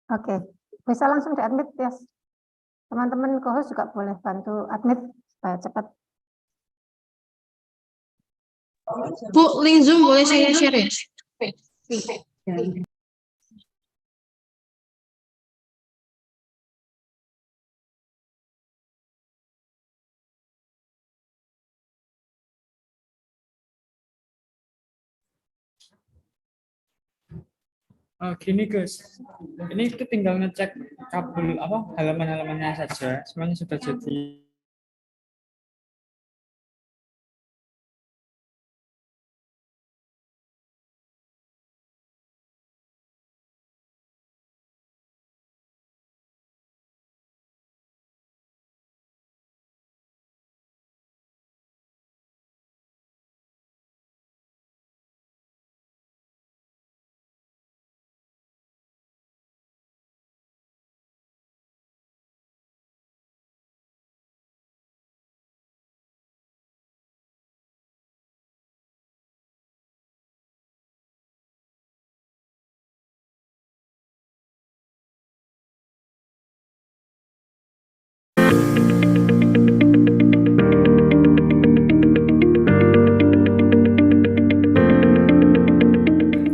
Oke, bisa langsung di-admit ya. Teman-teman co-host juga boleh bantu admit supaya cepat. Bu, link Zoom boleh saya share ya? Gini Gus, ini itu tinggal ngecek kabel halaman-halamannya saja, semuanya sudah jadi.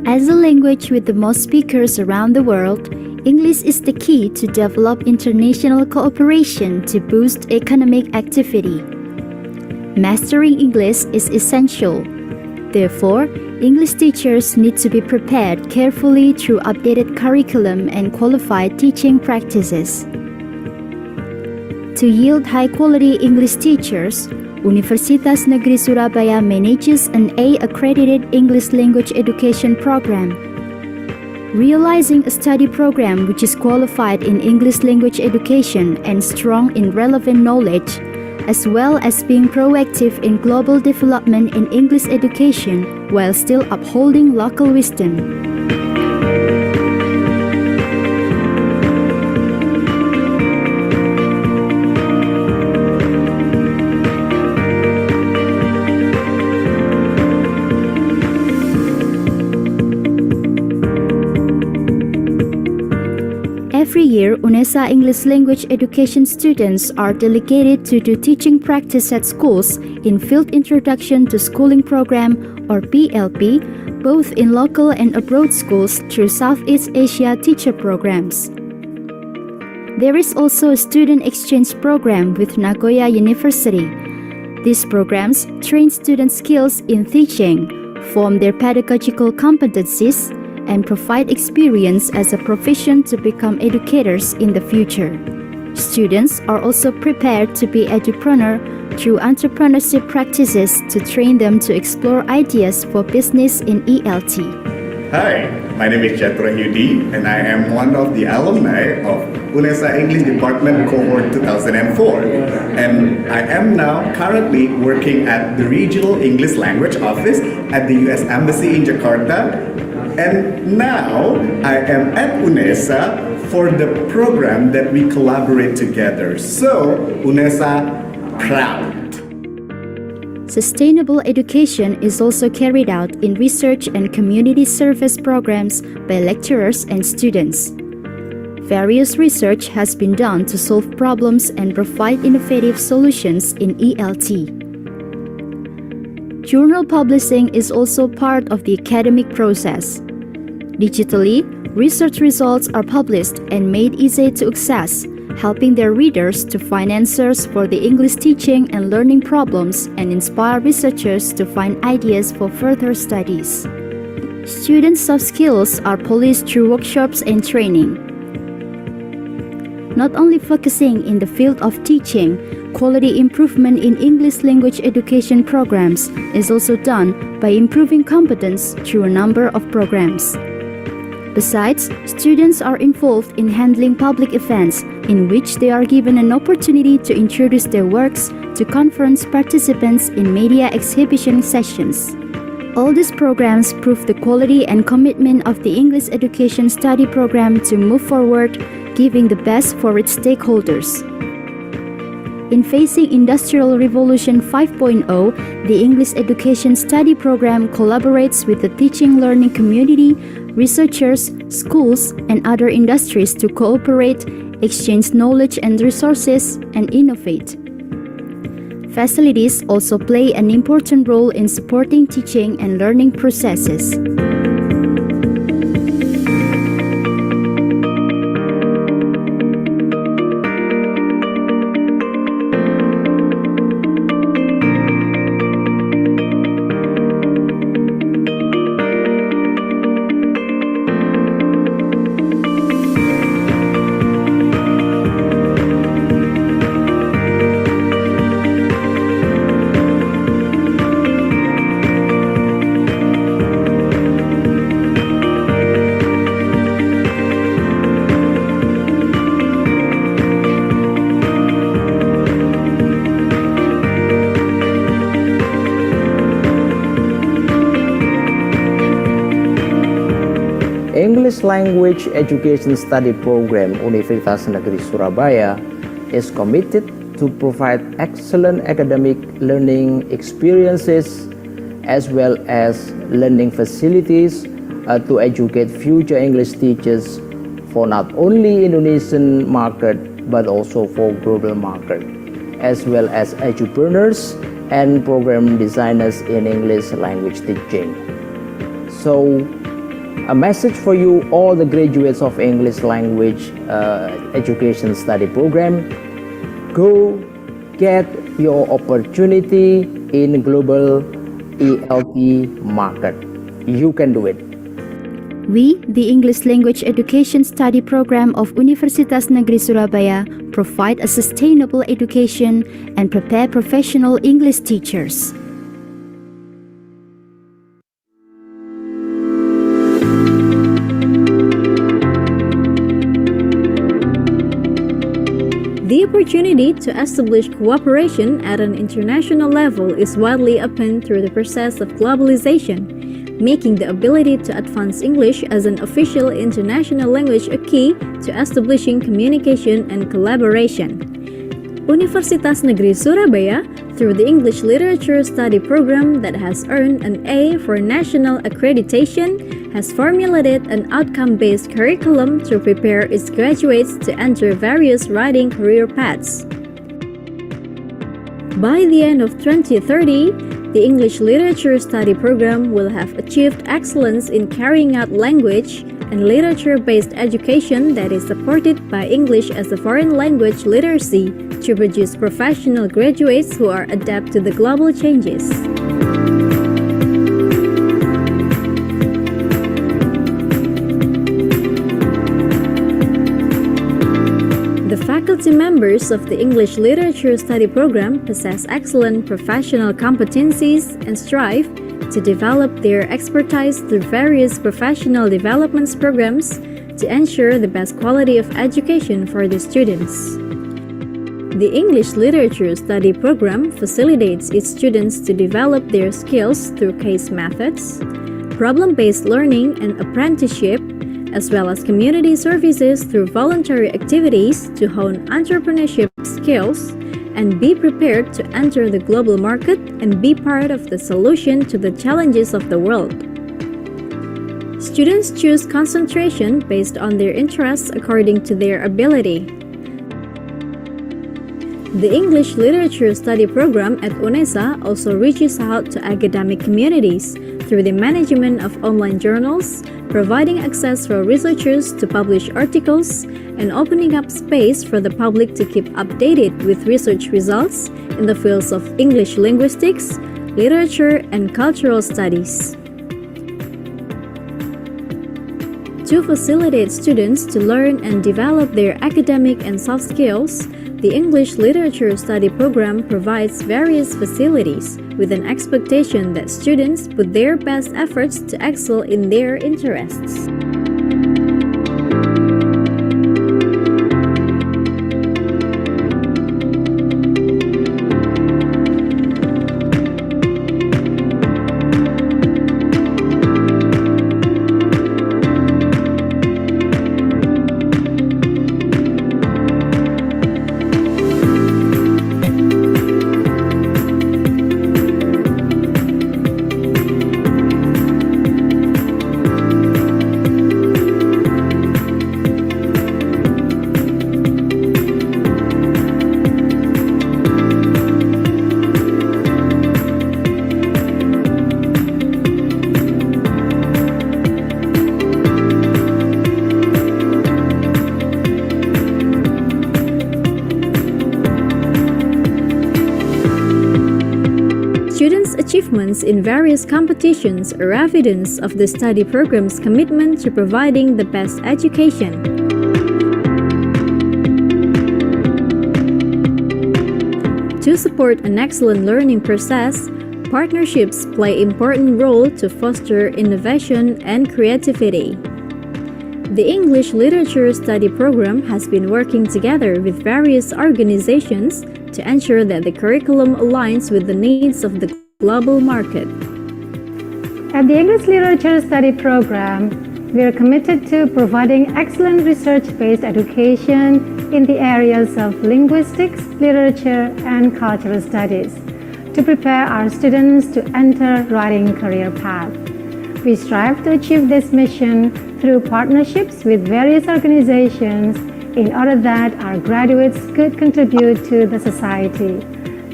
As a language with the most speakers around the world, English is the key to develop international cooperation to boost economic activity. Mastering English is essential. Therefore, English teachers need to be prepared carefully through updated curriculum and qualified teaching practices. To yield high-quality English teachers, Universitas Negeri Surabaya manages an A-accredited English language education program. Realizing a study program which is qualified in English language education and strong in relevant knowledge, as well as being proactive in global development in English education while still upholding local wisdom. Every year, UNESA English language education students are delegated to do teaching practice at schools in Field Introduction to Schooling Program or PLP, both in local and abroad schools through Southeast Asia teacher programs. There is also a student exchange program with Nagoya University. These programs train student skills in teaching, form their pedagogical competencies, and provide experience as a profession to become educators in the future. Students are also prepared to be edupreneur through entrepreneurship practices to train them to explore ideas for business in ELT. Hi, my name is Jethro Yudi and I am one of the alumni of UNESA English Department Cohort 2004, and I am now currently working at the Regional English Language Office at the US Embassy in Jakarta. And now I am at UNESA for the program that we collaborate together. So, UNESA proud. Sustainable education is also carried out in research and community service programs by lecturers and students. Various research has been done to solve problems and provide innovative solutions in ELT. Journal publishing is also part of the academic process. Digitally, research results are published and made easy to access, helping their readers to find answers for the English teaching and learning problems and inspire researchers to find ideas for further studies. Student soft skills are policed through workshops and training. Not only focusing in the field of teaching, quality improvement in English language education programs is also done by improving competence through a number of programs. Besides, students are involved in handling public events in which they are given an opportunity to introduce their works to conference participants in media exhibition sessions. All these programs prove the quality and commitment of the English education study program to move forward, giving the best for its stakeholders. In facing Industrial Revolution 5.0, the English Education Study Program collaborates with the teaching learning community, researchers, schools, and other industries to cooperate, exchange knowledge and resources, and innovate. Facilities also play an important role in supporting teaching and learning processes. English Language Education Study Program Universitas Negeri Surabaya is committed to provide excellent academic learning experiences as well as learning facilities to educate future English teachers for not only Indonesian market but also for global market, as well as edupreneurs and program designers in English language teaching. So, a message for you, all the graduates of English Language Education Study Program: go get your opportunity in global ELT market. You can do it. We, the English Language Education Study Program of Universitas Negeri Surabaya, provide a sustainable education and prepare professional English teachers. The opportunity to establish cooperation at an international level is widely open through the process of globalization, making the ability to advance English as an official international language a key to establishing communication and collaboration. Universitas Negeri Surabaya, through the English Literature Study Program that has earned an A for national accreditation, has formulated an outcome-based curriculum to prepare its graduates to enter various writing career paths. By the end of 2030, the English Literature Study Program will have achieved excellence in carrying out language and literature-based education that is supported by English as a foreign language literacy to produce professional graduates who are adept to the global changes. The faculty members of the English Literature Study Program possess excellent professional competencies and strive to develop their expertise through various professional development programs to ensure the best quality of education for the students. The English Literature Study Program facilitates its students to develop their skills through case methods, problem-based learning and apprenticeship, as well as community services through voluntary activities to hone entrepreneurship skills and be prepared to enter the global market and be part of the solution to the challenges of the world. Students choose concentration based on their interests according to their ability. The English Literature Study Program at UNESA also reaches out to academic communities through the management of online journals, providing access for researchers to publish articles, and opening up space for the public to keep updated with research results in the fields of English linguistics, literature, and cultural studies. To facilitate students to learn and develop their academic and soft skills, the English Literature Study Program provides various facilities with an expectation that students put their best efforts to excel in their interests. achievements in various competitions are evidence of the study program's commitment to providing the best education. To support an excellent learning process, partnerships play an important role to foster innovation and creativity. The English Literature Study Program has been working together with various organizations to ensure that the curriculum aligns with the needs of the global market. At the English Literature Study Program, we are committed to providing excellent research-based education in the areas of linguistics, literature, and cultural studies to prepare our students to enter writing career path. We strive to achieve this mission through partnerships with various organizations in order that our graduates could contribute to the society.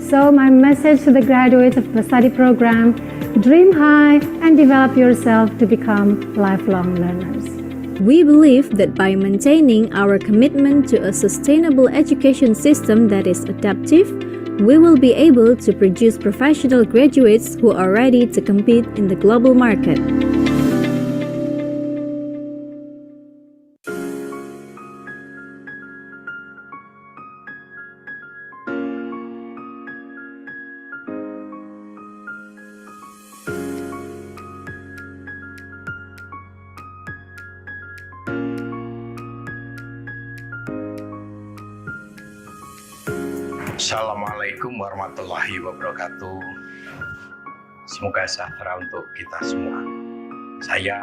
So my message to the graduates of the study program: dream high and develop yourself to become lifelong learners. We believe that by maintaining our commitment to a sustainable education system that is adaptive, we will be able to produce professional graduates who are ready to compete in the global market. Assalamualaikum warahmatullahi wabarakatuh. Semoga sejahtera untuk kita semua. Saya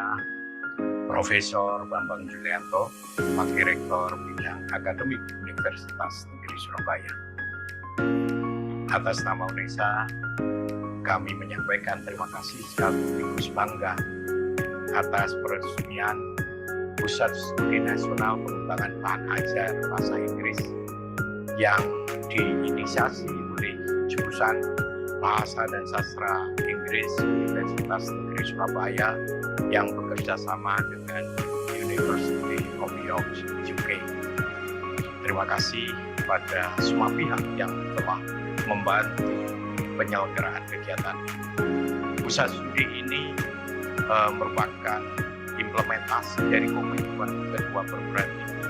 Profesor Bambang Julianto, Wakil Rektor Bidang Akademik Universitas Negeri Surabaya. Atas nama UNESA, kami menyampaikan terima kasih sekaligus bangga atas peresmian Pusat Studi Nasional Pengembangan Bahan Ajar Bahasa Inggris yang diinisiasi oleh jurusan Bahasa dan Sastra Inggris Universitas Negeri Surabaya yang bekerja sama dengan University of York, UK. Terima kasih kepada semua pihak yang telah membantu penyelenggaraan kegiatan. Pusat studi ini merupakan implementasi dari komitmen kedua program ini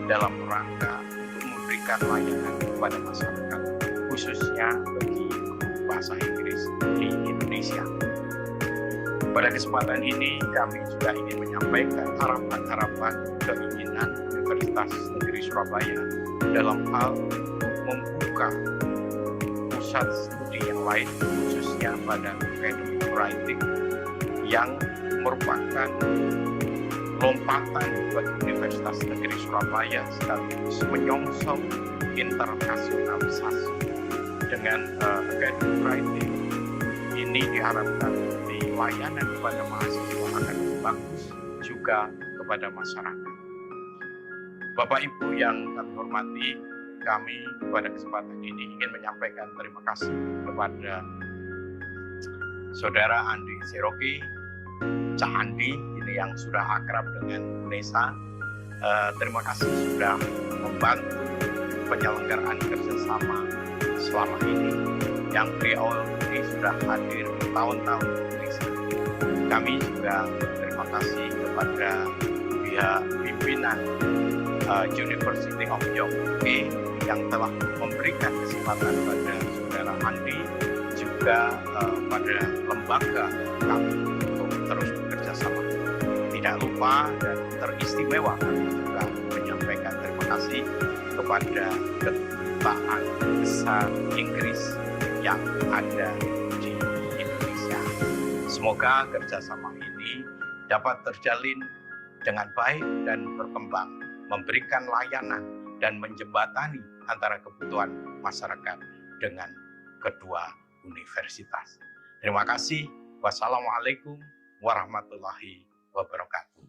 dalam rangka memberikan layanan kepada masyarakat, khususnya bagi bahasa Inggris di Indonesia. Pada kesempatan ini, kami juga ingin menyampaikan harapan-harapan keinginan Universitas Negeri Surabaya dalam hal membuka pusat studi yang lain, khususnya pada academic writing, yang merupakan lompatan bagi Universitas Negeri Surabaya sekaligus menyongsong internasionalisasi. Dengan academic writing ini diharapkan di layanan kepada mahasiswa akan lebih bagus juga kepada masyarakat. Bapak Ibu yang kami hormati, kami pada kesempatan ini ingin menyampaikan terima kasih kepada Saudara Andi Siroki, Cak Andi ini yang sudah akrab dengan UNESA. Terima kasih sudah membantu penyelenggaraan kerjasama selama ini, yang beliau ini sudah hadir bertahun-tahun di Indonesia. Kami juga berterima kasih kepada pihak pimpinan University of York UK yang telah memberikan kesempatan pada Saudara Andi, juga pada lembaga kami untuk terus bekerja sama. Tidak lupa dan teristimewa kami juga menyampaikan terima kasih kepada Kedutaan Besar Inggris yang ada di Indonesia. Semoga kerjasama ini dapat terjalin dengan baik dan berkembang, memberikan layanan dan menjembatani antara kebutuhan masyarakat dengan kedua universitas. Terima kasih. Wassalamualaikum warahmatullahi wabarakatuh.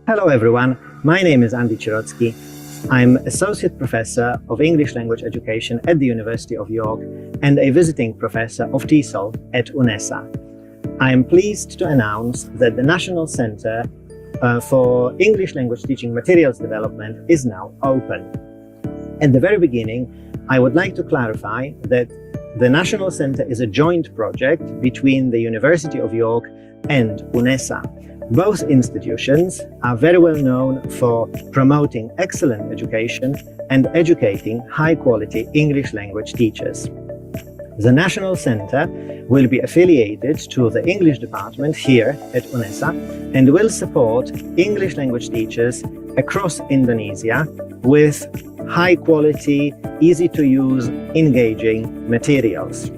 Hello everyone, my name is Andy Chirotsky. I'm Associate Professor of English Language Education at the University of York and a Visiting Professor of TESOL at UNESA. I am pleased to announce that the National Center for English Language Teaching Materials Development is now open. At the very beginning, I would like to clarify that the National Centre is a joint project between the University of York and UNESA. Both institutions are very well known for promoting excellent education and educating high-quality English language teachers. The National Centre will be affiliated to the English department here at UNESA and will support English language teachers across Indonesia with high-quality, easy-to-use, engaging materials.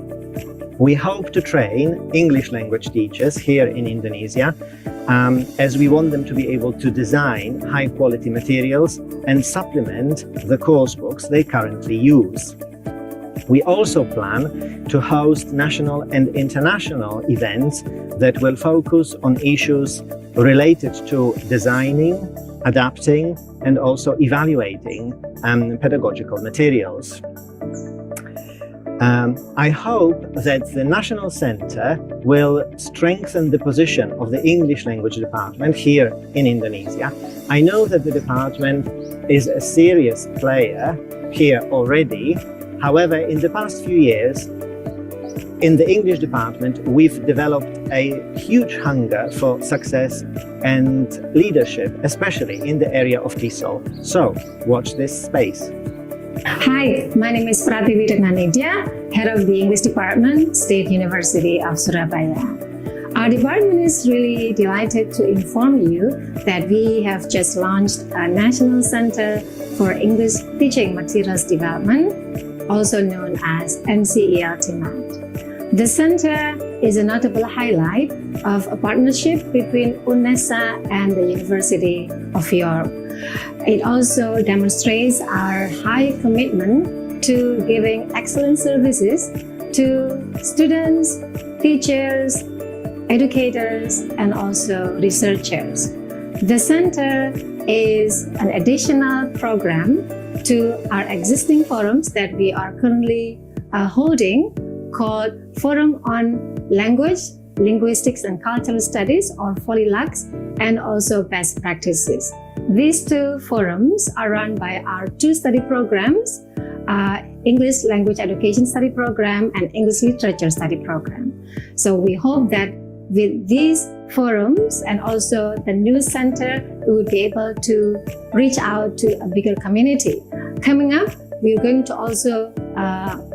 We hope to train English language teachers here in Indonesia as we want them to be able to design high-quality materials and supplement the course books they currently use. We also plan to host national and international events that will focus on issues related to designing, adapting, and also evaluating pedagogical materials. I hope that the National Centre will strengthen the position of the English language department here in Indonesia. I know that the department is a serious player here already. However, in the past few years, in the English department, we've developed a huge hunger for success and leadership, especially in the area of TESOL. So, watch this space. Hi, my name is Pratiwi Nidya, head of the English Department, State University of Surabaya. Our department is really delighted to inform you that we have just launched a National Center for English Teaching Materials Development, also known as NCELT-MAT. The center is a notable highlight of a partnership between UNESA and the University of York. It also demonstrates our high commitment to giving excellent services to students, teachers, educators, and also researchers. The center is an additional program to our existing forums that we are currently holding, called Forum on Language, Linguistics and Cultural Studies, or FOLILUX, and also Best Practices. These two forums are run by our two study programs, English Language Education Study Program and English Literature Study Program. So we hope that with these forums and also the new center, we would be able to reach out to a bigger community. Coming up, we're going to also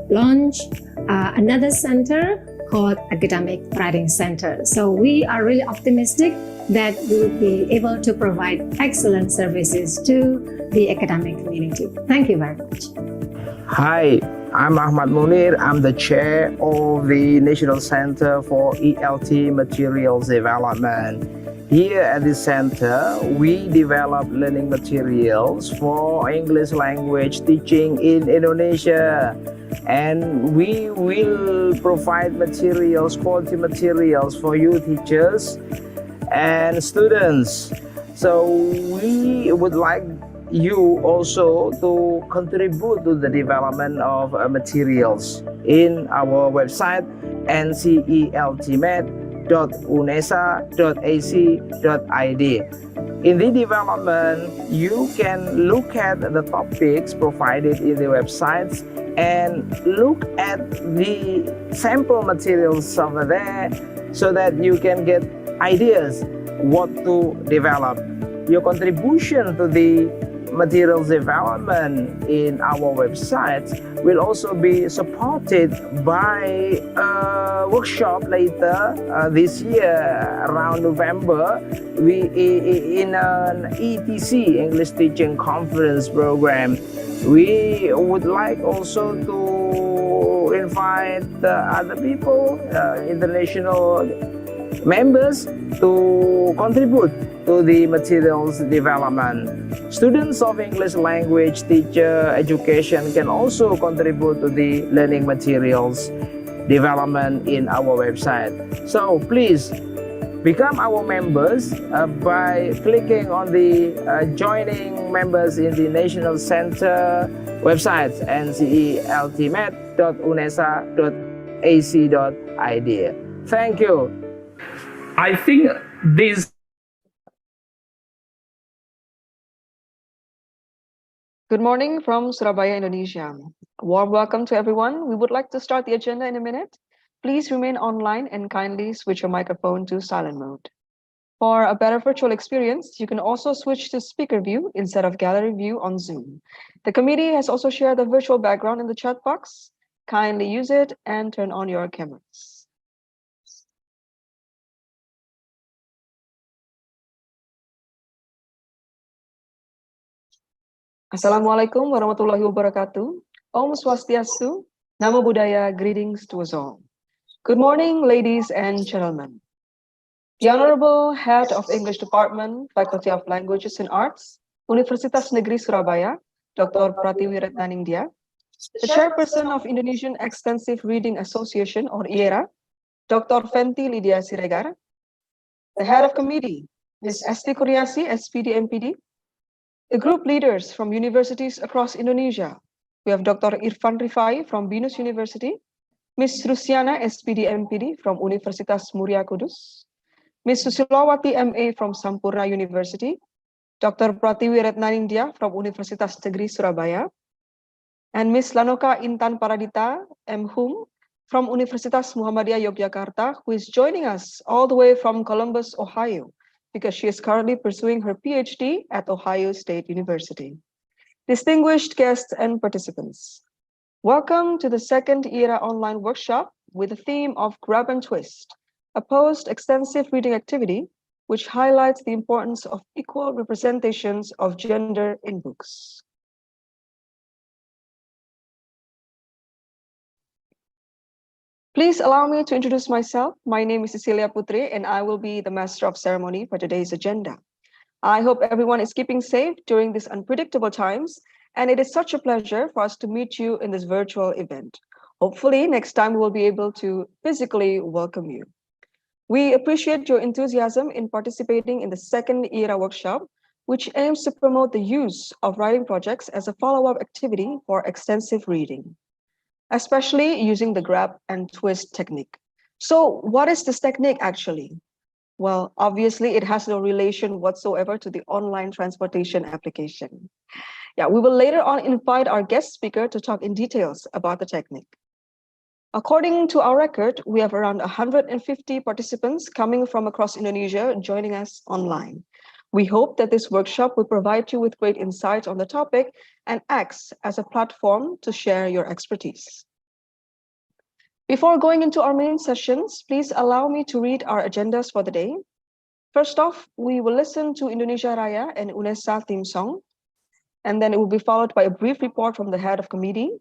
launch another center called Academic Writing Center. So we are really optimistic that we will be able to provide excellent services to the academic community. Thank you very much. Hi, I'm Ahmad Munir. I'm the chair of the National Center for ELT Materials Development. Here at this center, we develop learning materials for English language teaching in Indonesia. And we will provide materials, quality materials for you teachers and students. So we would like you also to contribute to the development of materials in our website nceltmet.unesa.ac.id. In the development, you can look at the topics provided in the websites and look at the sample materials over there so that you can get ideas what to develop. Your contribution to the materials development in our website will also be supported by a workshop later this year around November in an ETC, English Teaching Conference program. We would like also to invite other people, international members, to contribute to the materials development. Students of English language teacher education can also contribute to the learning materials development in our website. So please become our members by clicking on the joining members in the National Center website nceltmet.unesa.ac.id. Thank you. I think this Good morning from Surabaya, Indonesia. A warm welcome to everyone. We would like to start the agenda in a minute. Please remain online and kindly switch your microphone to silent mode. For a better virtual experience, you can also switch to speaker view instead of gallery view on Zoom. The committee has also shared the virtual background in the chat box. Kindly use it and turn on your cameras. Assalamualaikum warahmatullahi wabarakatuh. Om Swastiastu, Namo Buddhaya, greetings to us all. Good morning, ladies and gentlemen. The Honorable Head of English Department, Faculty of Languages and Arts, Universitas Negeri Surabaya, Dr. Pratiwi Retnaningdia, the Chairperson of Indonesian Extensive Reading Association, or Iera, Dr. Fenty Lydia Siregar, the Head of Committee, Ms. Esti Kuriasi, SPD MPD, the group leaders from universities across Indonesia. We have Dr. Irfan Rifai from Binus University, Ms. Rusiana, SPD MPD from Universitas Muria Kudus, Ms. Susilowati MA from Sampurna University, Dr. Pratiwi Retnaningdia from Universitas Negeri Surabaya, and Ms. Lanoka Intan Paradita, M.Hum, from Universitas Muhammadiyah Yogyakarta, who is joining us all the way from Columbus, Ohio, because she is currently pursuing her PhD at Ohio State University. Distinguished guests and participants, welcome to the second Iera online workshop with the theme of Grab and Twist, a post-extensive reading activity which highlights the importance of equal representations of gender in books. Please allow me to introduce myself. My name is Cecilia Putri, and I will be the master of ceremony for today's agenda. I hope everyone is keeping safe during these unpredictable times, and it is such a pleasure for us to meet you in this virtual event. Hopefully, next time we will be able to physically welcome you. We appreciate your enthusiasm in participating in the second Iera workshop, which aims to promote the use of writing projects as a follow-up activity for extensive reading, especially using the grab and twist technique. So what is this technique actually? Well, obviously it has no relation whatsoever to the online transportation application. Yeah, we will later on invite our guest speaker to talk in details about the technique. According to our record, we have around 150 participants coming from across Indonesia joining us online. We hope that this workshop will provide you with great insights on the topic and acts as a platform to share your expertise. Before going into our main sessions, please allow me to read our agendas for the day. First off, we will listen to Indonesia Raya and UNESA theme song, and then it will be followed by a brief report from the head of committee,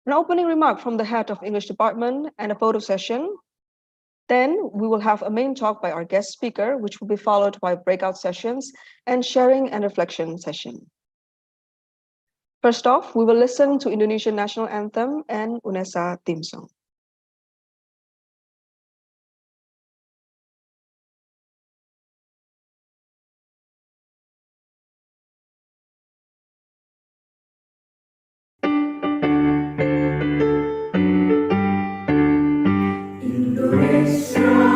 an opening remark from the head of English department, and a photo session. Then we will have a main talk by our guest speaker, which will be followed by breakout sessions and sharing and reflection session. First off, we will listen to Indonesian National Anthem and UNESA theme song. Indonesia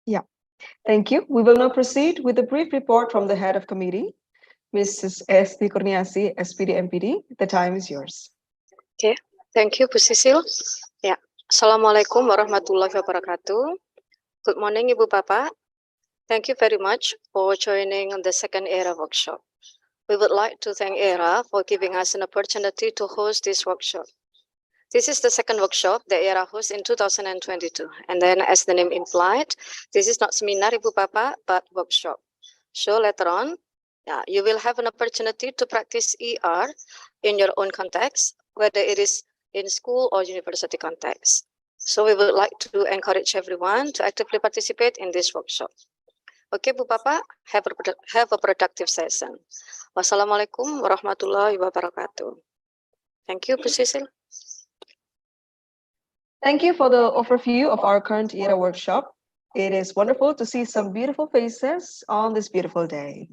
Yeah, thank you. We will now proceed with a brief report from the head of committee, Mrs. Esti Kurniasi, SPD MPD. The time is yours. Okay, thank you, Bu Sisil. Ya, Assalamualaikum warahmatullahi wabarakatuh. Good morning, Ibu Bapak. Thank you very much for joining the second Iera Workshop. We would like to thank Iera for giving us an opportunity to host this workshop. This is the second workshop that Iera hosts in 2022. And then as the name implied, this is not seminar, Ibu Bapak, but workshop. So later on, you will have an opportunity to practice ER in your own context, whether it is in school or university context. So we would like to encourage everyone to actively participate in this workshop. Okay, Bu Bapak, have a productive session. Wassalamualaikum warahmatullahi wabarakatuh. Thank you, Bu Sisil. Thank you for the overview of our current Iera workshop. It is wonderful to see some beautiful faces on this beautiful day.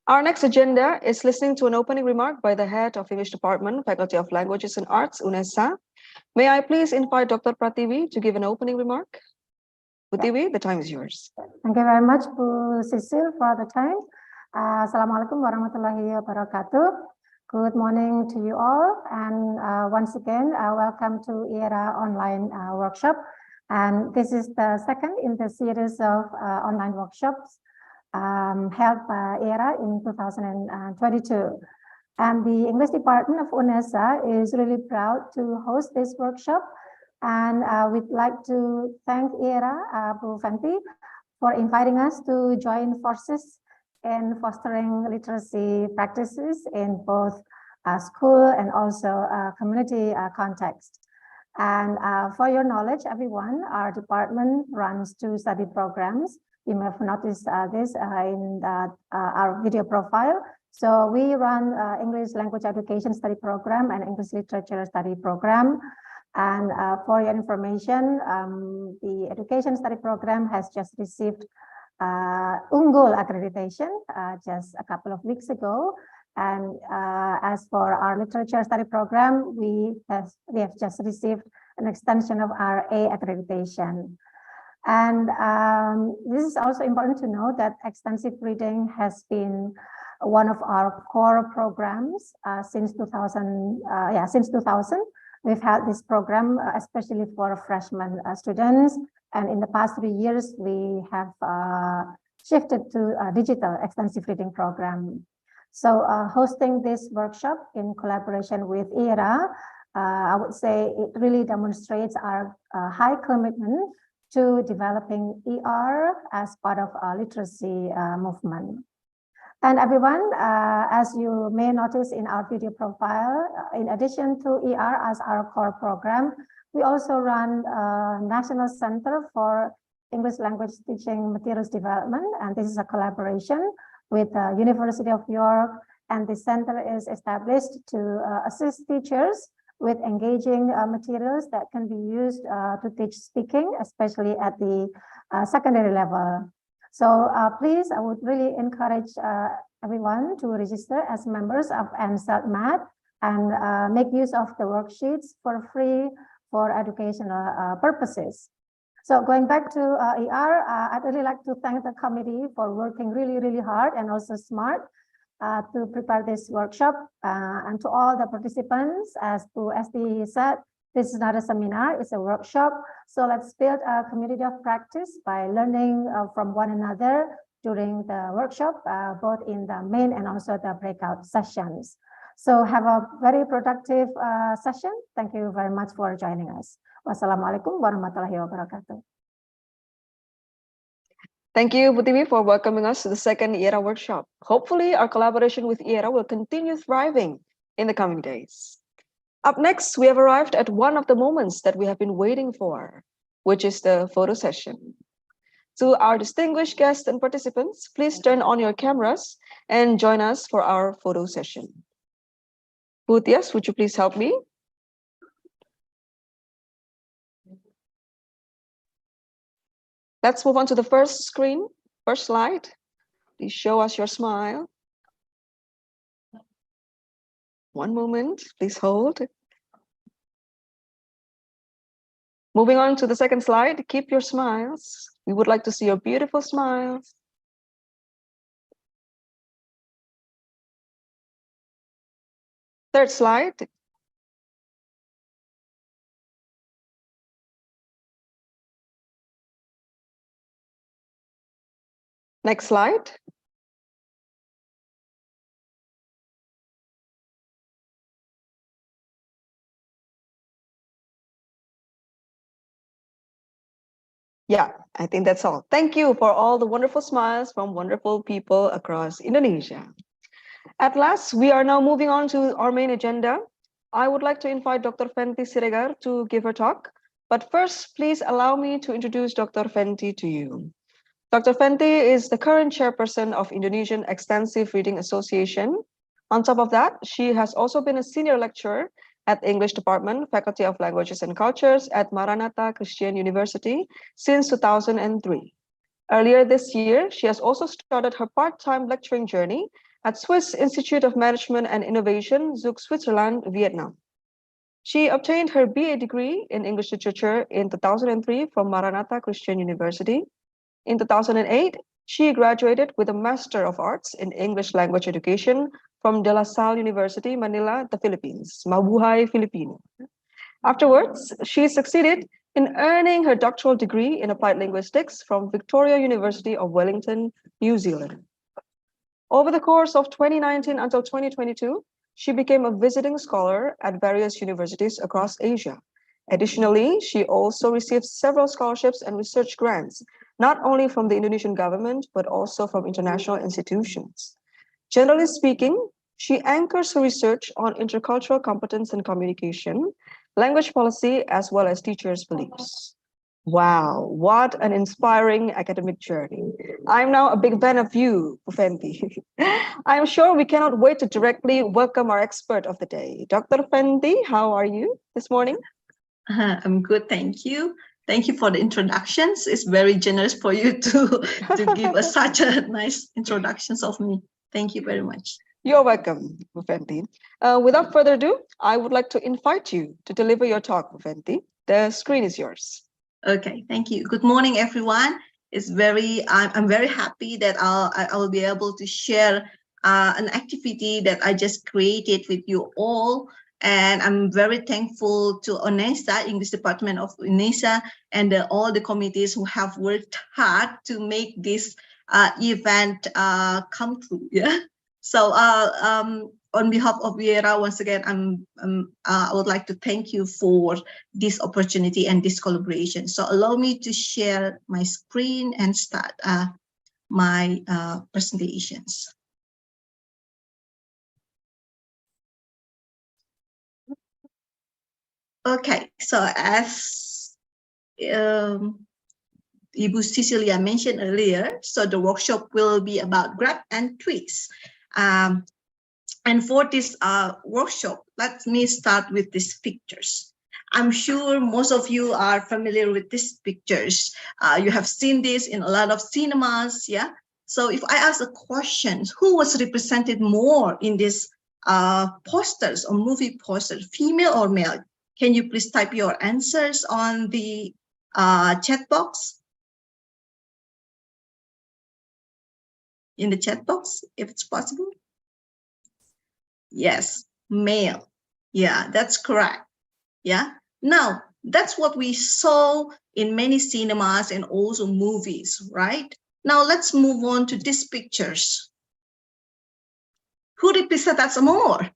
Our next agenda is listening to an opening remark by the head of English Department, Faculty of Languages and Arts, UNESA. May I please invite Dr. Prativi to give an opening remark? Prativi, the time is yours. Thank you very much, Bu Sisil, for the time. Assalamualaikum warahmatullahi wabarakatuh. Good morning to you all. And once again, welcome to Iera online workshop. And this is the second in the series of online workshops held by Iera in 2022. And the English department of UNESA is really proud to host this workshop. And we'd like to thank Iera, Bu Fanti, for inviting us to join forces in fostering literacy practices in both school and also community context. And for your knowledge, everyone, our department runs 2 study programs. You may have noticed this in our video profile. So we run English Language Education Study Program and English Literature Study Program. And for your information, the Education Study Program has just received Unggul accreditation just a couple of weeks ago. And as for our Literature Study Program, we have just received an extension of our A accreditation. And this is also important to know that extensive reading has been one of our core programs since 2000. Since 2000, we've had this program, especially for freshman students. And in the past 3 years, we have shifted to a digital extensive reading program. So hosting this workshop in collaboration with Iera, I would say it really demonstrates our high commitment to developing ER as part of our literacy movement. And everyone, as you may notice in our video profile, in addition to ER as our core program, we also run a National Center for English Language Teaching Materials Development, and this is a collaboration with the University of York, and the center is established to assist teachers with engaging materials that can be used to teach speaking, especially at the secondary level. So please, I would really encourage everyone to register as members of NCELT and make use of the worksheets for free for educational purposes. So going back to ER, I'd really like to thank the committee for working really, really hard and also smart to prepare this workshop. And to all the participants, as SD said, this is not a seminar, it's a workshop. So let's build a community of practice by learning from one another during the workshop, both in the main and also the breakout sessions. So have a very productive session. Thank you very much for joining us. Wassalamualaikum warahmatullahi wabarakatuh. Thank you, Butiwi, for welcoming us to the second Iera Workshop. Hopefully, our collaboration with Iera will continue thriving in the coming days. Up next, we have arrived at one of the moments that we have been waiting for, which is the photo session. To our distinguished guests and participants, please turn on your cameras and join us for our photo session. Butias, would you please help me? Let's move on to the first screen, first slide. Please show us your smile. One moment, please hold. Moving on to the second slide, keep your smiles. We would like to see your beautiful smiles. Third slide. Next slide. Yeah, I think that's all. Thank you for all the wonderful smiles from wonderful people across Indonesia. At last, we are now moving on to our main agenda. I would like to invite Dr. Fenty Siregar to give her talk. But first, please allow me to introduce Dr. Fenty to you. Dr. Fenty is the current chairperson of Indonesian Extensive Reading Association. On top of that, she has also been a senior lecturer at the English Department, Faculty of Languages and Cultures at Maranatha Christian University since 2003. Earlier this year, she has also started her part-time lecturing journey at Swiss Institute of Management and Innovation, Zug, Switzerland, Vietnam. She obtained her BA degree in English Literature in 2003 from Maranatha Christian University. In 2008, she graduated with a Master of Arts in English Language Education from De La Salle University, Manila, the Philippines, Mabuhay, Filipino. Afterwards, she succeeded in earning her doctoral degree in Applied Linguistics from Victoria University of Wellington, New Zealand. Over the course of 2019 until 2022, she became a visiting scholar at various universities across Asia. Additionally, she also received several scholarships and research grants, not only from the Indonesian government, but also from international institutions. Generally speaking, she anchors her research on intercultural competence and communication, language policy, as well as teachers' beliefs. Wow, what an inspiring academic journey. I'm now a big fan of you, Fenty. I'm sure we cannot wait to directly welcome our expert of the day. Dr. Fenty, how are you this morning? I'm good, thank you. Thank you for the introductions. It's very generous for you to give us such a nice introductions of me. Thank you very much. You're welcome, Fenty. Without further ado, I would like to invite you to deliver your talk, Fenty. The screen is yours. Okay, thank you. Good morning, everyone. I'm very happy that I will be able to share an activity that I just created with you all. And I'm very thankful to UNESA, English Department of UNESA, and all the committees who have worked hard to make this event come true. Yeah. So on behalf of Iera, once again, I would like to thank you for this opportunity and this collaboration. So allow me to share my screen and start my presentations. Okay, so as Ibu Cecilia mentioned earlier, so the workshop will be about grab and twist. And for this workshop, let me start with these pictures. I'm sure most of you are familiar with these pictures. You have seen this in a lot of cinemas, yeah? So if I ask a question, who was represented more in these posters or movie posters, female or male? Can you please type your answers on the chat box? In the chat box, if it's possible. Yes, male. Yeah, that's correct. Yeah. Now, that's what we saw in many cinemas and also movies, right? Now, let's move on to these pictures. Who represent us more?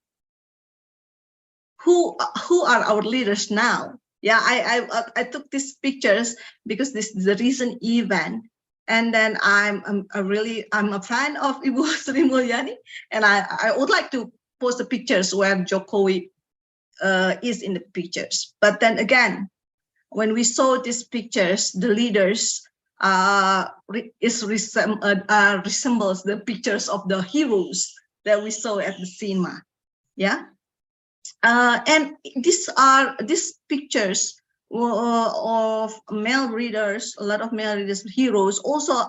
Who are our leaders now? Yeah, I took these pictures because this is the recent event, and then I'm a fan of Ibu Sri Mulyani, and I would like to post the pictures where Jokowi is in the pictures. But then again, when we saw these pictures, the leaders resembles the pictures of the heroes that we saw at the cinema. Yeah. And these pictures of male readers, a lot of male readers, heroes, also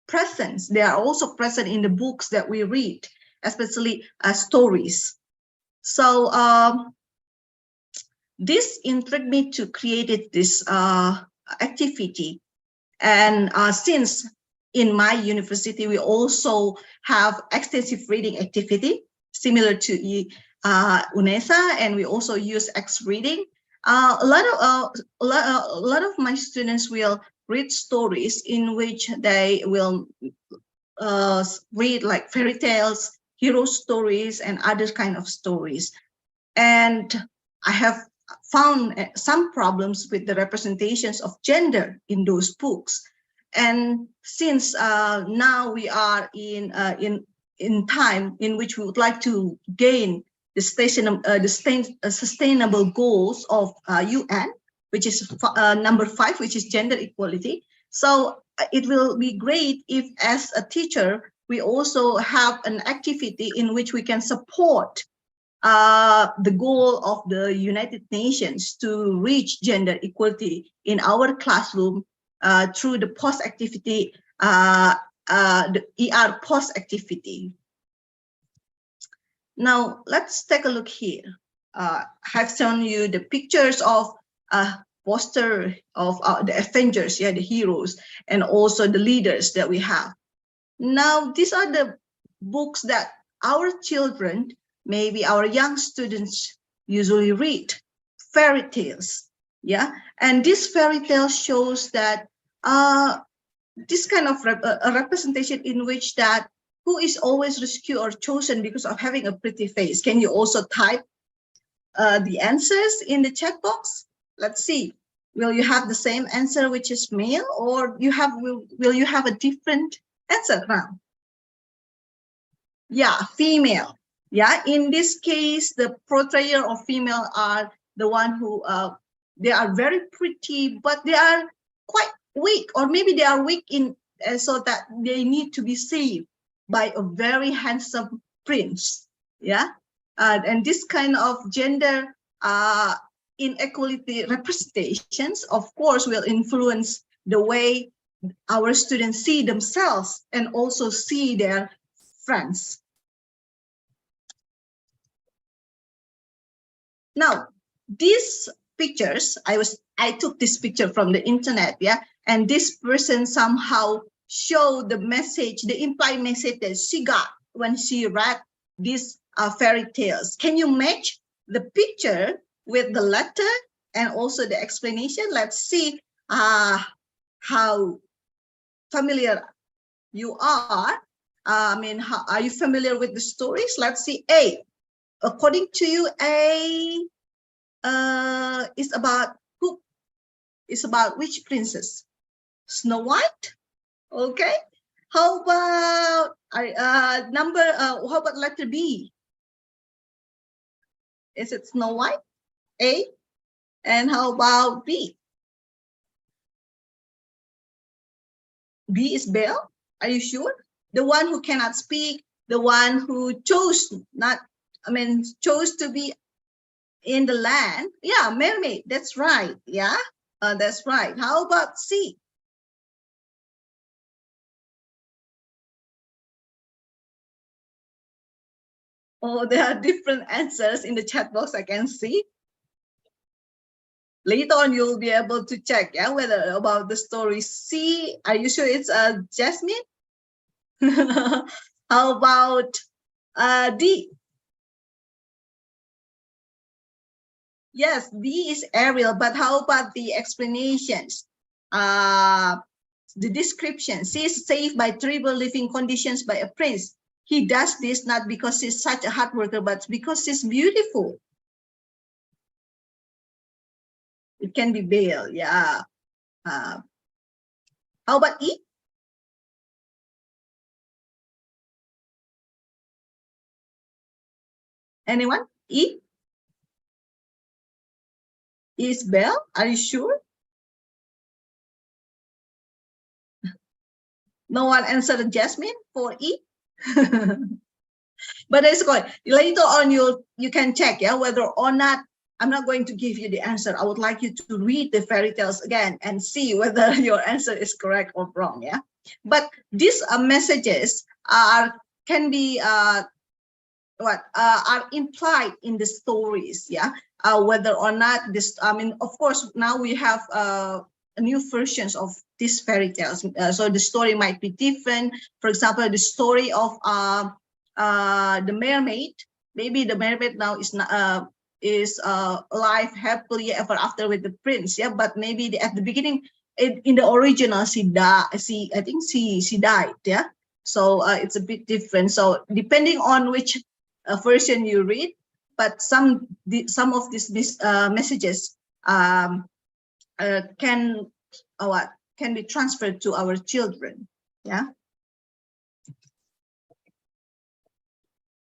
present. They are also present in the books that we read, especially stories. So this intrigued me to create this activity. And since in my university, we also have extensive reading activity similar to UNESA, and we also use X reading. A lot of my students will read stories in which they will read like fairy tales, hero stories, and other kind of stories. And I have found some problems with the representations of gender in those books. And since now we are in time in which we would like to gain the sustainable goals of UN, which is number 5, which is gender equality. So it will be great if, as a teacher, we also have an activity in which we can support the goal of the United Nations to reach gender equality in our classroom through the post activity, the ER post activity. Now let's take a look here. I've shown you the pictures of poster of the Avengers, yeah, the heroes, and also the leaders that we have. Now these are the books that our children, maybe our young students, usually read, fairy tales. Yeah, and this fairy tale shows that this kind of a representation in which that who is always rescued or chosen because of having a pretty face. Can you also type the answers in the chat box? Let's see. Will you have the same answer, which is male, or will you have a different answer now? Yeah, female. Yeah, in this case, the portrayer of female are the one who they are very pretty, but they are quite weak, or maybe they are weak in so that they need to be saved by a very handsome prince. Yeah, and this kind of gender inequality representations, of course, will influence the way our students see themselves and also see their friends. Now, these pictures, I took this picture from the internet, yeah, and this person somehow showed the message, the implied message that she got when she read these fairy tales. Can you match the picture with the letter and also the explanation? Let's see how familiar you are. I mean, are you familiar with the stories? Let's see. A. According to you, A is about who? Is about which princess? Snow White. Okay. How about how about letter B? Is it Snow White? A. And how about B? B is Belle. Are you sure? The one who cannot speak, the one who chose chose to be in the land. Yeah, mermaid. That's right. Yeah, that's right. How about C? Oh, there are different answers in the chat box. I can see. Later on, you'll be able to check, yeah, whether about the story C. Are you sure it's Jasmine? How about D? Yes, B is Ariel, but how about the explanations? The description. She is saved by terrible living conditions by a prince. He does this not because she's such a hard worker, but because she's beautiful. It can be Bale, yeah. How about E? Anyone? E? Is Belle? Are you sure? No one answered Jasmine for E? But it's good. Later on, you can check, yeah, whether or not. I'm not going to give you the answer. I would like you to read the fairy tales again and see whether your answer is correct or wrong, yeah. But these messages can be are implied in the stories, yeah. Whether or not this, I mean, of course, now we have new versions of these fairy tales, so the story might be different. For example, the story of the mermaid. Maybe the mermaid now is not alive happily ever after with the prince, yeah. But maybe at the beginning, in the original, I think she died, yeah. So it's a bit different. So depending on which version you read, but some of these messages can be transferred to our children, yeah.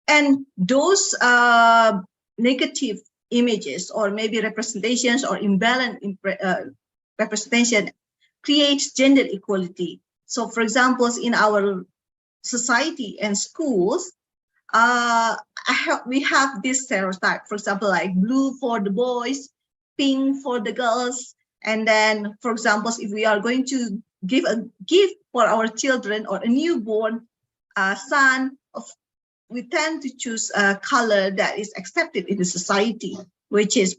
And those negative images or maybe representations or imbalanced representation creates gender equality. So for example, in our society and schools, we have this stereotype, for example, like blue for the boys, pink for the girls. And then, for example, if we are going to give a gift for our children or a newborn son, we tend to choose a color that is accepted in the society, which is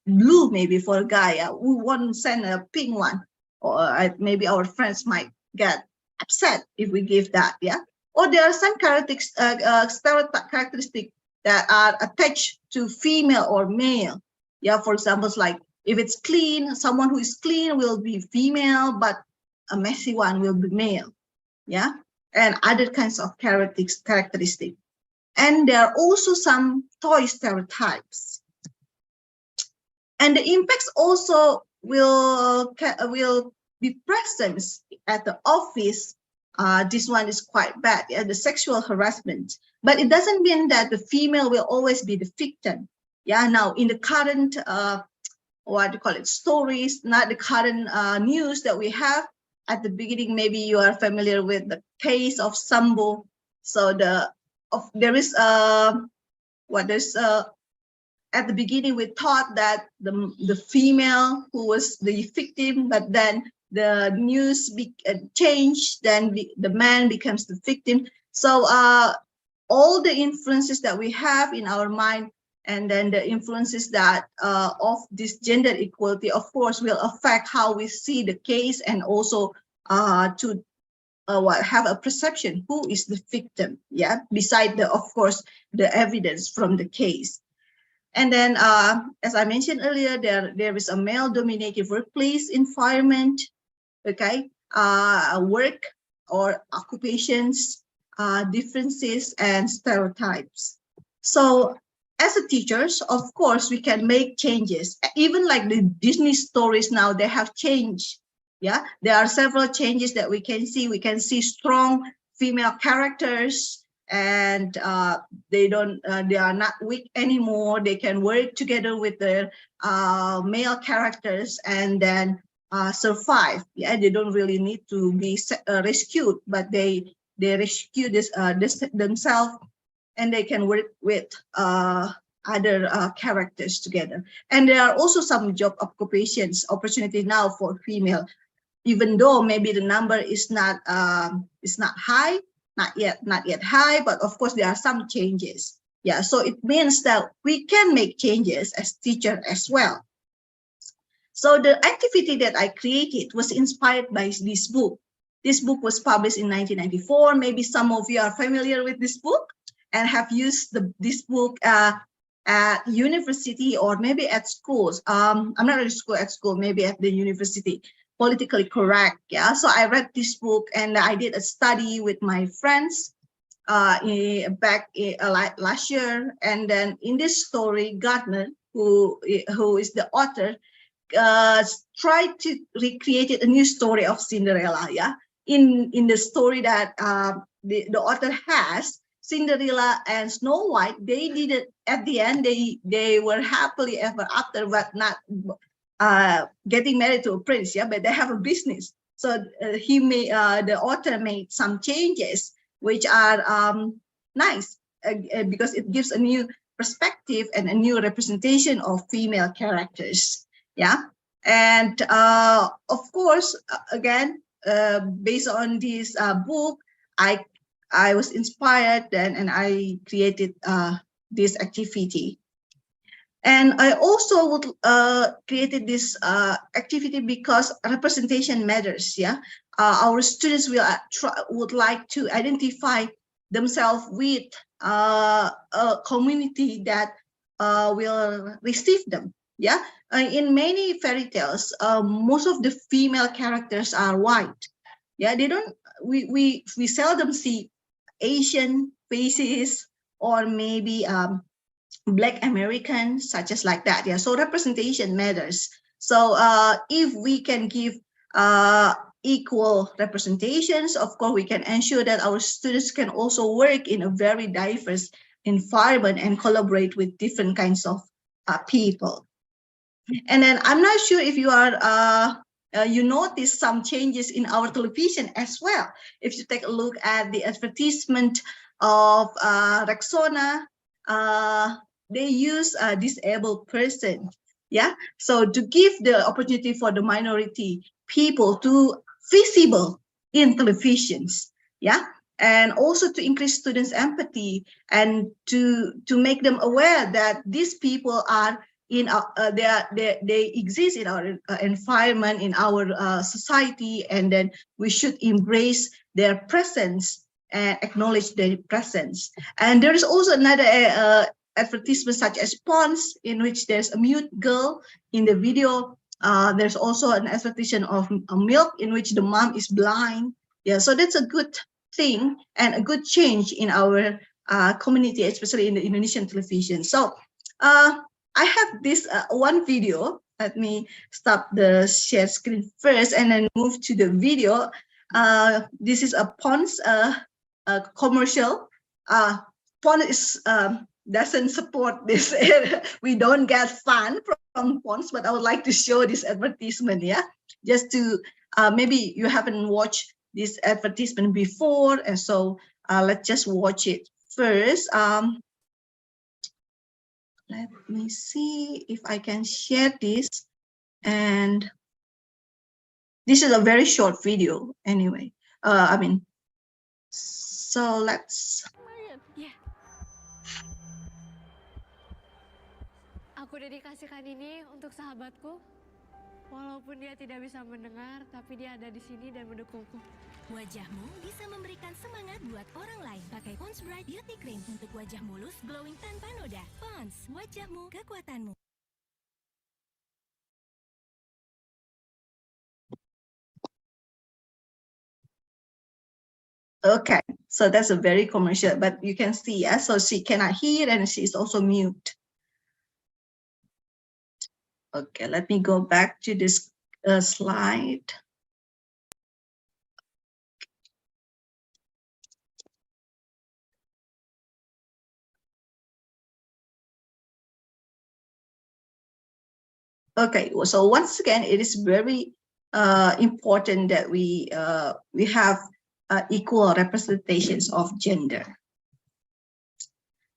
blue maybe for a guy. We won't send a pink one, or maybe our friends might get upset if we give that, yeah. Or there are some characteristics that are attached to female or male, yeah. For example, like if it's clean, someone who is clean will be female, but a messy one will be male, yeah. And other kinds of characteristics. And there are also some toy stereotypes. And the impacts also will be present at the office. This one is quite bad, yeah, the sexual harassment. But it doesn't mean that the female will always be the victim. Yeah, now in the current, stories, not the current news that we have, at the beginning, maybe you are familiar with the case of Sambo. So there is at the beginning we thought that the female who was the victim, but then the news changed, then the man becomes the victim. So all the influences that we have in our mind, and then the influences that of this gender equality, of course, will affect how we see the case, and also to have a perception who is the victim, yeah, beside of course the evidence from the case. And then as I mentioned earlier, there is a male-dominated workplace environment, okay, work or occupations, differences and stereotypes. So as a teachers, of course, we can make changes. Even like the Disney stories now, they have changed. Yeah, there are several changes that we can see. We can see strong female characters, and they are not weak anymore. They can work together with their male characters and then survive. Yeah, they don't really need to be rescued, but they rescue themselves, and they can work with other characters together. And there are also some job occupations opportunity now for female, even though maybe the number is not high, not yet high, but of course there are some changes. Yeah, so it means that we can make changes as teachers as well. So the activity that I created was inspired by this book. This book was published in 1994. Maybe some of you are familiar with this book and have used this book at university or maybe at schools. I'm not really at school, maybe at the university, politically correct. Yeah. So I read this book and I did a study with my friends back last year. And then in this story, Gardner, who is the author, tried to recreate a new story of Cinderella. Yeah. In the story that the author has, Cinderella and Snow White, they did it at the end. They were happily ever after, but not getting married to a prince. Yeah, but they have a business. So the author made some changes, which are nice because it gives a new perspective and a new representation of female characters. Yeah, and of course, again, based on this book, I was inspired and I created this activity. And I also would created this activity because representation matters. Yeah, our students would like to identify themselves with a community that will receive them. Yeah, in many fairy tales, most of the female characters are white. Yeah, they don't. We seldom see Asian faces or maybe Black Americans, such as like that. Yeah, so representation matters. So if we can give equal representations, of course, we can ensure that our students can also work in a very diverse environment and collaborate with different kinds of people. And then I'm not sure if you are you notice some changes in our television as well. If you take a look at the advertisement of Rexona, they use a disabled person. Yeah, so to give the opportunity for the minority people to visible in televisions. Yeah, and also to increase students' empathy and to make them aware that these people are in they exist in our environment, in our society, and then we should embrace their presence and acknowledge their presence. And there is also another advertisement such as Pond's, in which there's a mute girl in the video. There's also an advertisement of milk in which the mom is blind. Yeah, so that's a good thing and a good change in our community, especially in the Indonesian television. So I have this one video. Let me stop the share screen first and then move to the video. This is a Pond's commercial. Pond is doesn't support this. We don't get fun from Pond's, but I would like to show this advertisement. Yeah, just to maybe you haven't watched this advertisement before, and so let's just watch it first. Let me see if I can share this. And this is a very short video anyway. So let's. Aku dedikasikan ini untuk sahabatku. Walaupun dia tidak bisa mendengar, tapi dia ada di sini dan mendukungku. Wajahmu bisa memberikan semangat buat orang lain. Pakai Pond's Bright Beauty Cream untuk wajah mulus, glowing tanpa noda. Pond's, wajahmu, kekuatanmu. Okay, so that's a very commercial, but you can see, yeah, so she cannot hear and she's also mute. Okay, let me go back to this slide. Okay, so once again, it is very important that we have equal representations of gender.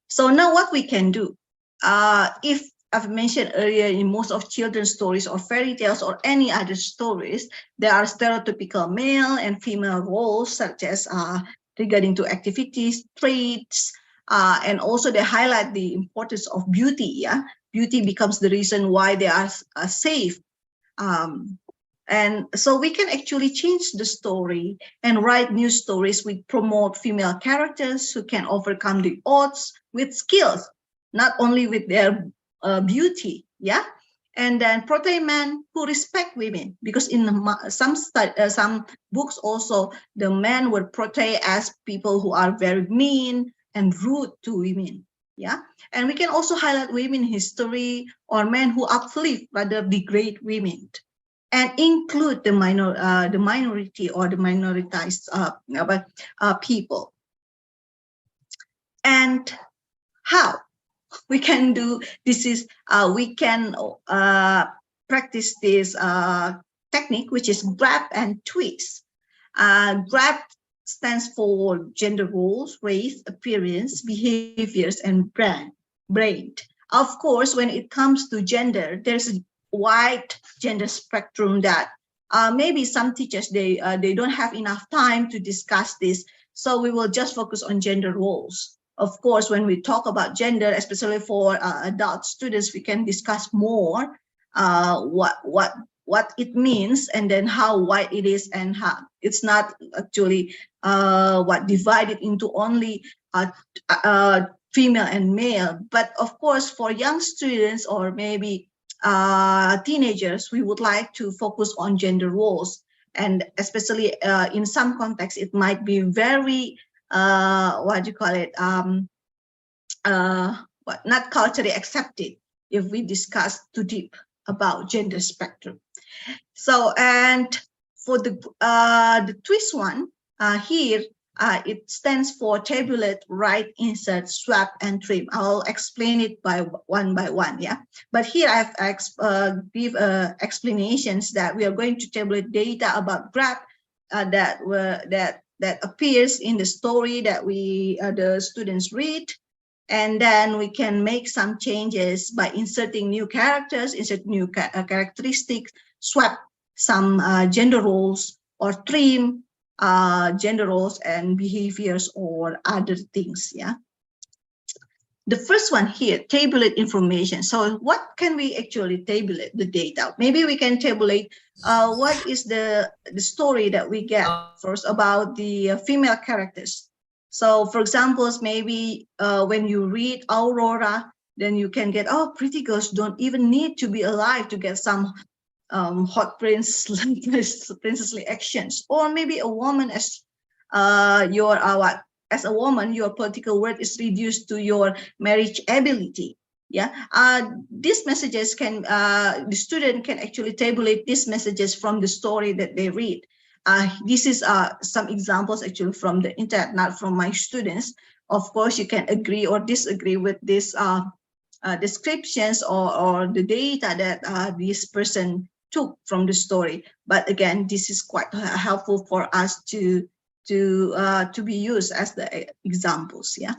So now what we can do, if I've mentioned earlier, in most of children's stories or fairy tales or any other stories, there are stereotypical male and female roles, such as regarding to activities, traits, and also they highlight the importance of beauty. Yeah, beauty becomes the reason why they are safe. And so we can actually change the story and write new stories which promote female characters who can overcome the odds with skills. not only with their beauty, yeah. And then portray men who respect women, because in some books also the men were portrayed as people who are very mean and rude to women, yeah. And we can also highlight women in history or men who uplift rather degrade women, and include the minority or the minoritized people. And how we can do this is we can practice this technique, which is grab and twist. Grab stands for gender roles, race, appearance, behaviors, and brain. Of course, when it comes to gender, there's a wide gender spectrum that maybe some teachers they don't have enough time to discuss this, so we will just focus on gender roles. Of course, when we talk about gender, especially for adult students, we can discuss more what it means, and then how wide it is, and how it's not actually divided into only female and male. But of course, for young students or maybe teenagers, we would like to focus on gender roles, and especially in some contexts, it might be very not culturally accepted if we discuss too deep about gender spectrum. So, and for the twist one here, it stands for tabulate, write, insert, swap, and trim. I'll explain it by one, yeah. But here I've give explanations that we are going to tabulate data about graph that appears in the story that the students read, and then we can make some changes by inserting new characters, insert new characteristics, swap some gender roles, or trim gender roles and behaviors or other things, yeah. The first one here, tabulate information. So what can we actually tabulate the data? Maybe we can tabulate what is the story that we get first about the female characters. So for example, maybe when you read Aurora, then you can get, oh, pretty girls don't even need to be alive to get some hot princessly actions. Or maybe a woman, as as a woman, your political worth is reduced to your marriage ability. Yeah, these messages can the student can actually tabulate these messages from the story that they read. This is some examples actually from the internet, not from my students. Of course, you can agree or disagree with these descriptions or the data that this person took from the story. But again, this is quite helpful for us to be used as the examples. Yeah.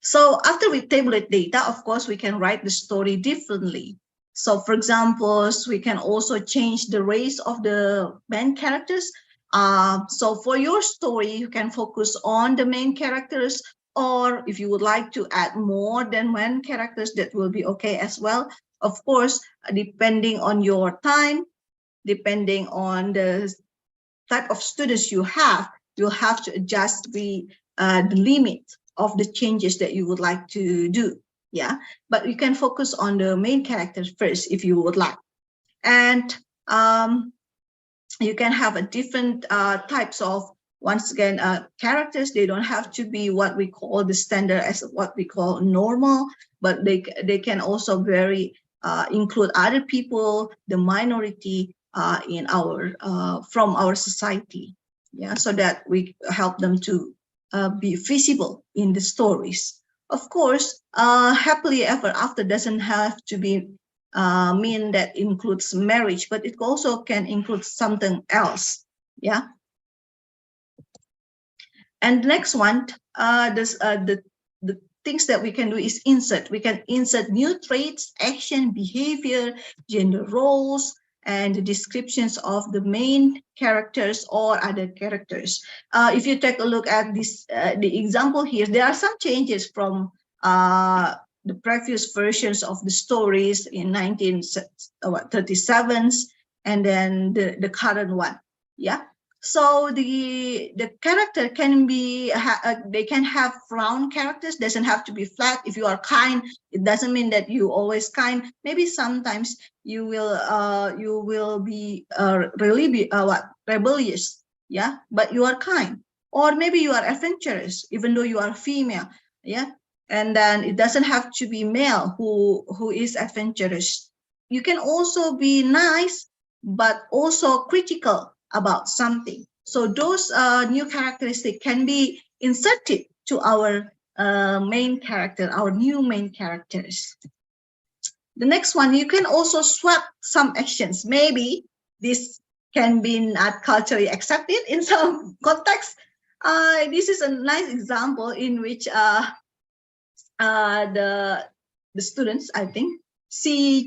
So after we tabulate data, of course, we can write the story differently. So for example, we can also change the race of the main characters. So for your story, you can focus on the main characters, or if you would like to add more than one characters, that will be okay as well. Of course, depending on your time, depending on the type of students you have, you'll have to adjust the limit of the changes that you would like to do. Yeah, but you can focus on the main characters first if you would like. And you can have a different types of, once again, characters. They don't have to be what we call the standard as what we call normal, but they can also vary, include other people, the minority in our from our society. Yeah, so that we help them to be visible in the stories. Of course, happily ever after doesn't have to be mean that includes marriage, but it also can include something else. Yeah. And next one, the things that we can do is insert. We can insert new traits, action, behavior, gender roles, and the descriptions of the main characters or other characters. If you take a look at this, the example here, there are some changes from the previous versions of the stories in 1937s and then the current one. Yeah. So the character can be they can have round characters. Doesn't have to be flat. If you are kind, it doesn't mean that you always kind. Maybe sometimes you will be really be rebellious, yeah, but you are kind. Or maybe you are adventurous, even though you are female, yeah. And then it doesn't have to be male who is adventurous. You can also be nice, but also critical about something. So those new characteristics can be inserted to our main character, our new main characters. The next one, you can also swap some actions. Maybe this can be not culturally accepted in some context. This is a nice example in which the students, I think,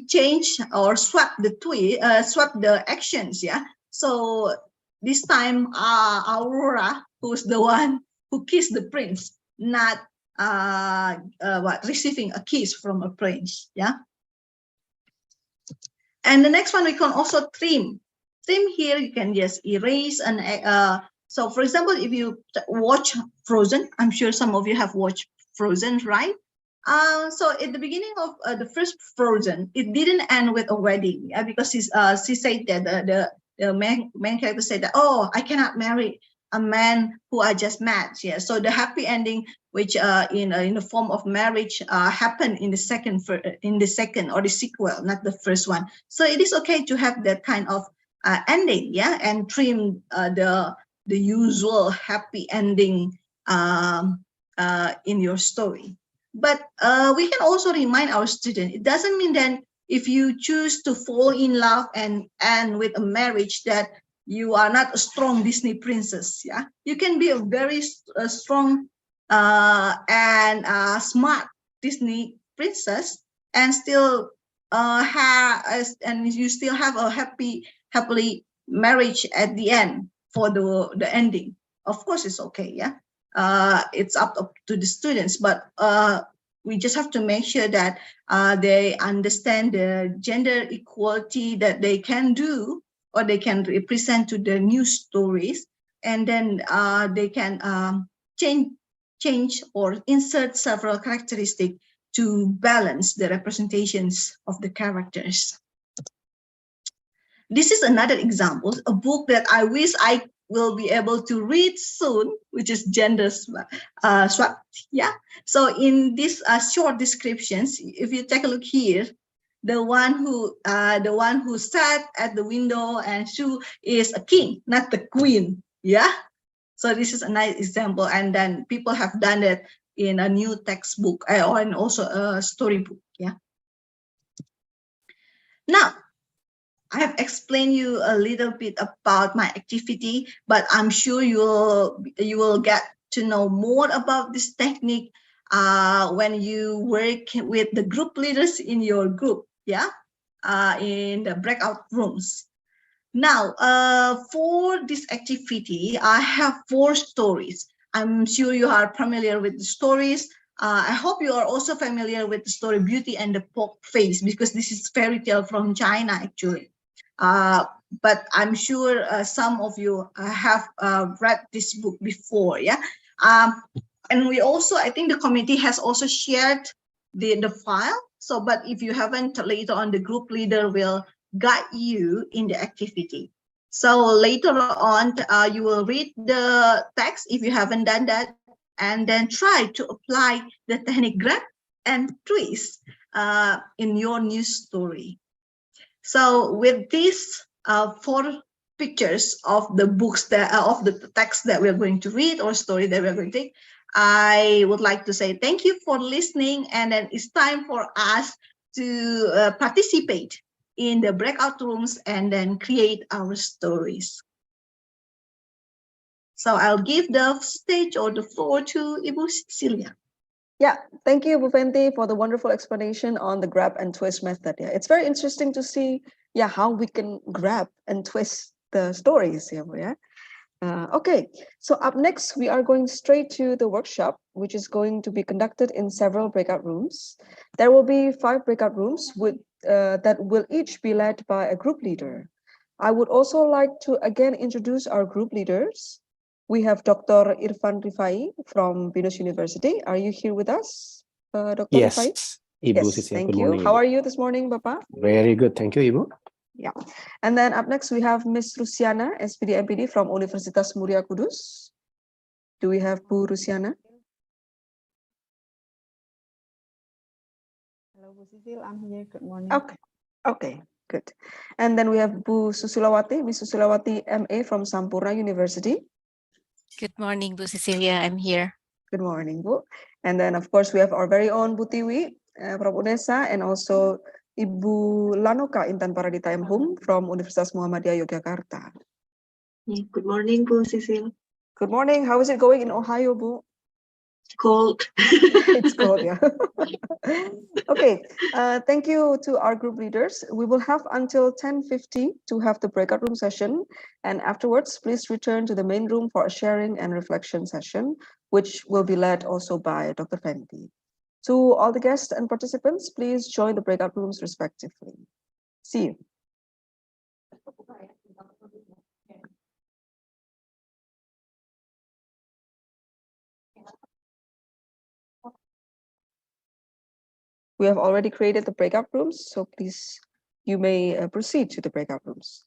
change or swap the actions, yeah. So this time Aurora, who's the one who kissed the prince, not receiving a kiss from a prince, yeah. And the next one, we can also trim here. You can just erase and so for example, if you watch Frozen, I'm sure some of you have watched Frozen, right? So at the beginning of the first Frozen, it didn't end with a wedding, because she said that the main character said that, oh, I cannot marry a man who I just met. Yeah. So the happy ending, which in the form of marriage, happened in the second or the sequel, not the first one. So it is okay to have that kind of ending, yeah, and trim the usual happy ending in your story. But we can also remind our students, it doesn't mean that if you choose to fall in love and end with a marriage that you are not a strong Disney princess. Yeah, you can be a very strong and smart Disney princess and still you still have a happily marriage at the end for the ending. Of course, it's okay. Yeah. It's up to the students, but we just have to make sure that they understand the gender equality that they can do or they can represent to the new stories, and then they can change or insert several characteristics to balance the representations of the characters. This is another example, a book that I wish I will be able to read soon, which is Gender Swap. Yeah. So in these short descriptions, if you take a look here, the one who sat at the window and shoe is a king, not the queen. Yeah. So this is a nice example, and then people have done it in a new textbook or and also a storybook. Yeah. Now, I have explained you a little bit about my activity, but I'm sure you will get to know more about this technique when you work with the group leaders in your group, yeah, in the breakout rooms. Now, for this activity, I have 4 stories. I'm sure you are familiar with the stories. I hope you are also familiar with the story Beauty and the Pork Face, because this is fairy tale from China, actually. But I'm sure some of you have read this book before, yeah. And we also, I think the committee has also shared the file. So, but if you haven't, later on the group leader will guide you in the activity. So later on, you will read the text if you haven't done that, and then try to apply the technique grab and twist in your new story. So with these 4 pictures of the books that of the text that we're going to read or story that we're going to take, I would like to say thank you for listening, and then it's time for us to participate in the breakout rooms and then create our stories. So I'll give the stage or the floor to Ibu Cecilia. Yeah, thank you, Bu Fenty, for the wonderful explanation on the grab and twist method. Yeah, it's very interesting to see, yeah, how we can grab and twist the stories here. Yeah. Okay, so up next, we are going straight to the workshop, which is going to be conducted in several breakout rooms. There will be 5 breakout rooms that will each be led by a group leader. I would also like to again introduce our group leaders. We have Dr. Irfan Rifai from Binus University. Are you here with us, Dr. Rifai? Yes, Ibu Yes, Sisil. thank Good you. morning, How Ibu. are you this morning, Bapak? Very good. Thank you, Ibu. Yeah. And then up next, we have Miss Rusiana, SPD MPD from Universitas Muria Kudus. Do we have Bu Rusiana? Hello, Bu Sisil. I'm here. Good morning. Okay. Okay, good. And then we have Bu Susilawati, Miss Susilawati MA from Sampurna University. Good morning, Bu Cecilia. I'm here. Good morning, Bu. And then, of course, we have our very own Bu Tiwi from UNESA and also Ibu Lanoka Intan Paradita M. Hum from Universitas Muhammadiyah Yogyakarta. Good morning, Bu Cecil. Good morning. How is it going in Ohio, Bu? Cold. It's cold, yeah. Okay, thank you to our group leaders. We will have until 10:50 to have the breakout room session. And afterwards, please return to the main room for a sharing and reflection session, which will be led also by Dr. Fenty. To all the guests and participants, please join the breakout rooms respectively. See you. We have already created the breakout rooms, so please, you may proceed to the breakout rooms.